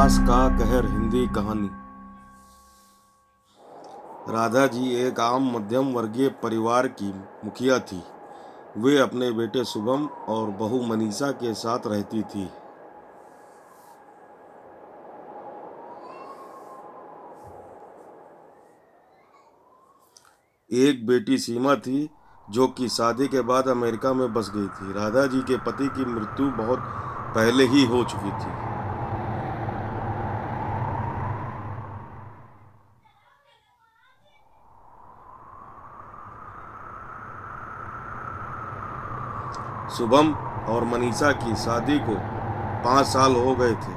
सास का कहर हिंदी कहानी। राधा जी एक आम मध्यम वर्गीय परिवार की मुखिया थी। वे अपने बेटे शुभम और बहू मनीषा के साथ रहती थी। एक बेटी सीमा थी जो कि शादी के बाद अमेरिका में बस गई थी। राधा जी के पति की मृत्यु बहुत पहले ही हो चुकी थी। शुभम और मनीषा की शादी को 5 साल हो गए थे,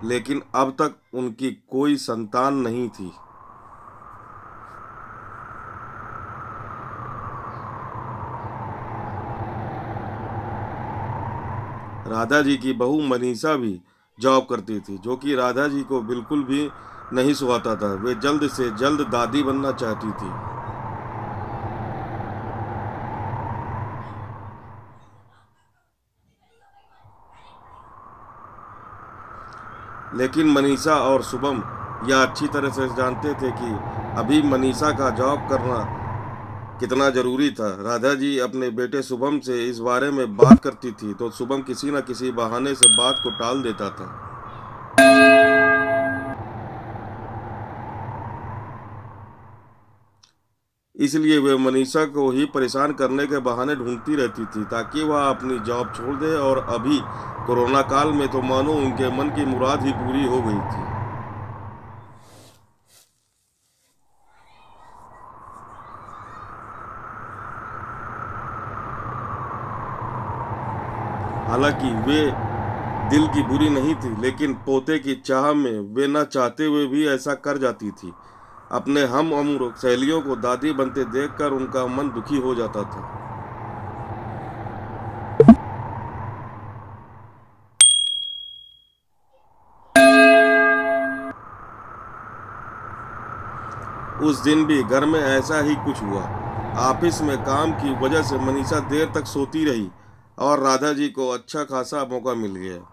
लेकिन अब तक उनकी कोई संतान नहीं थी। राधा जी की बहू मनीषा भी जॉब करती थी, जो कि राधा जी को बिल्कुल भी नहीं सुहाता था। वे जल्द से जल्द दादी बनना चाहती थी। लेकिन मनीषा और शुभम यह अच्छी तरह से जानते थे कि अभी मनीषा का जॉब करना कितना जरूरी था। राधा जी अपने बेटे शुभम से इस बारे में बात करती थी तो शुभम किसी न किसी बहाने से बात को टाल देता था। इसलिए वे मनीषा को ही परेशान करने के बहाने ढूंढती रहती थी ताकि वह अपनी जॉब छोड़ दे। और अभी कोरोना काल में तो मानो उनके मन की मुराद ही पूरी हो गई थी। हालांकि वे दिल की बुरी नहीं थी, लेकिन पोते की चाह में वे न चाहते हुए भी ऐसा कर जाती थी। अपने हम उम्र सहेलियों को दादी बनते देखकर उनका मन दुखी हो जाता था। उस दिन भी घर में ऐसा ही कुछ हुआ। ऑफिस में काम की वजह से मनीषा देर तक सोती रही और राधा जी को अच्छा खासा मौका मिल गया।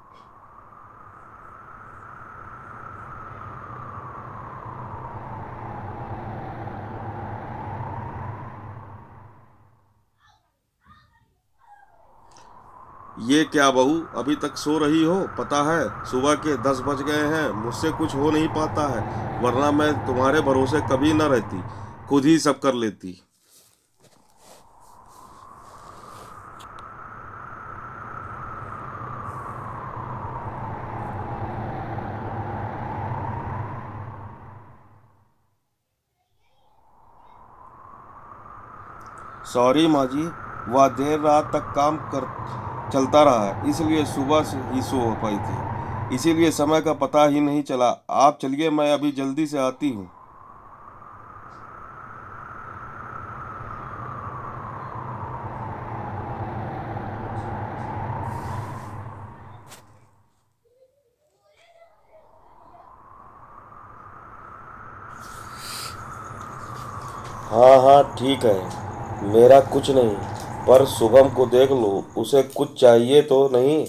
ये क्या बहू, अभी तक सो रही हो? पता है सुबह के 10 बज गए हैं। मुझसे कुछ हो नहीं पाता है, वरना मैं तुम्हारे भरोसे कभी न रहती, खुद ही सब कर लेती। सॉरी माँ जी, वह देर रात तक काम कर चलता रहा, इसलिए सुबह से ही सो हो पाई थी। इसीलिए समय का पता ही नहीं चला। आप चलिए, मैं अभी जल्दी से आती हूँ। हाँ हाँ ठीक है, मेरा कुछ नहीं। पर शुभम को देख लो, उसे कुछ चाहिए तो नहीं?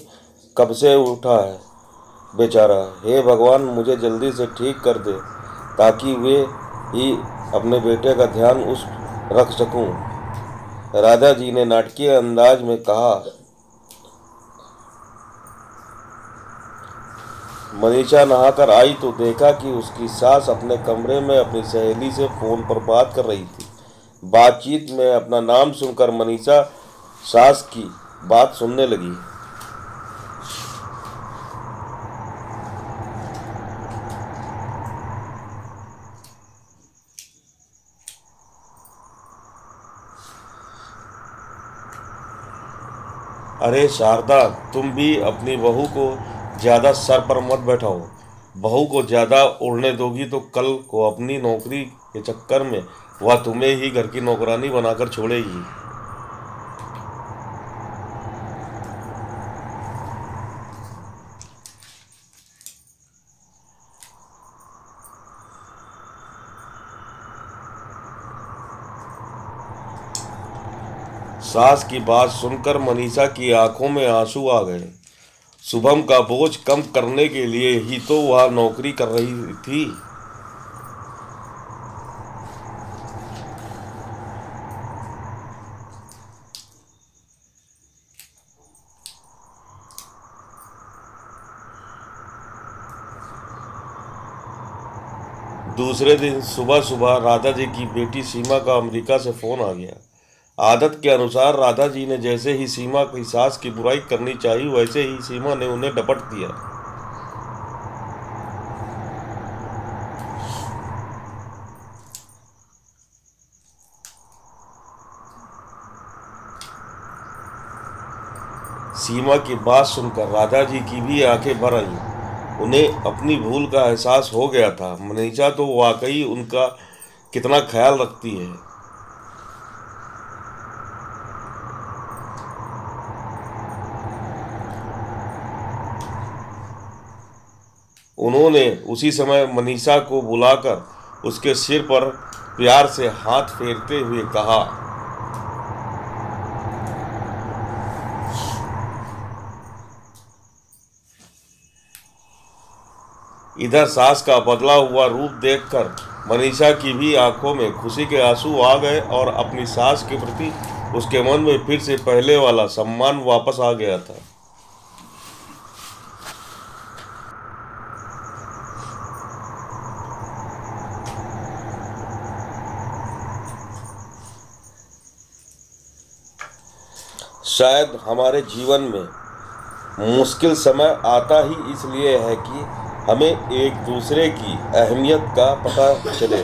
कब से उठा है बेचारा। हे भगवान, मुझे जल्दी से ठीक कर दे ताकि वे ही अपने बेटे का ध्यान उस रख सकूं। राधा जी ने नाटकीय अंदाज में कहा। मनीषा नहाकर आई तो देखा कि उसकी सास अपने कमरे में अपनी सहेली से फोन पर बात कर रही थी। बातचीत में अपना नाम सुनकर मनीषा सास की बात सुनने लगी। अरे शारदा, तुम भी अपनी बहू को ज़्यादा सर पर मत बैठाओ। बहू को ज़्यादा उड़ने दोगी तो कल को अपनी नौकरी के चक्कर में वह तुम्हें ही घर की नौकरानी बनाकर छोड़ेगी। सास की बात सुनकर मनीषा की आंखों में आंसू आ गए। शुभम का बोझ कम करने के लिए ही तो वह नौकरी कर रही थी। दूसरे दिन सुबह सुबह राधा जी की बेटी सीमा का अमेरिका से फोन आ गया। आदत के अनुसार राधा जी ने जैसे ही सीमा की सास की बुराई करनी चाहिए वैसे ही सीमा ने उन्हें डपट दिया। सीमा की बात सुनकर राधा जी की भी आंखें भर आईं। उन्हें अपनी भूल का एहसास हो गया था। मनीषा तो वाकई उनका कितना ख्याल रखती है। उन्होंने उसी समय मनीषा को बुलाकर उसके सिर पर प्यार से हाथ फेरते हुए कहा, इधर सास का बदला हुआ रूप देखकर मनीषा की भी आंखों में खुशी के आंसू आ गए और अपनी सास के प्रति उसके मन में फिर से पहले वाला सम्मान वापस आ गया था। शायद हमारे जीवन में मुश्किल समय आता ही इसलिए है कि हमें एक दूसरे की अहमियत का पता चले।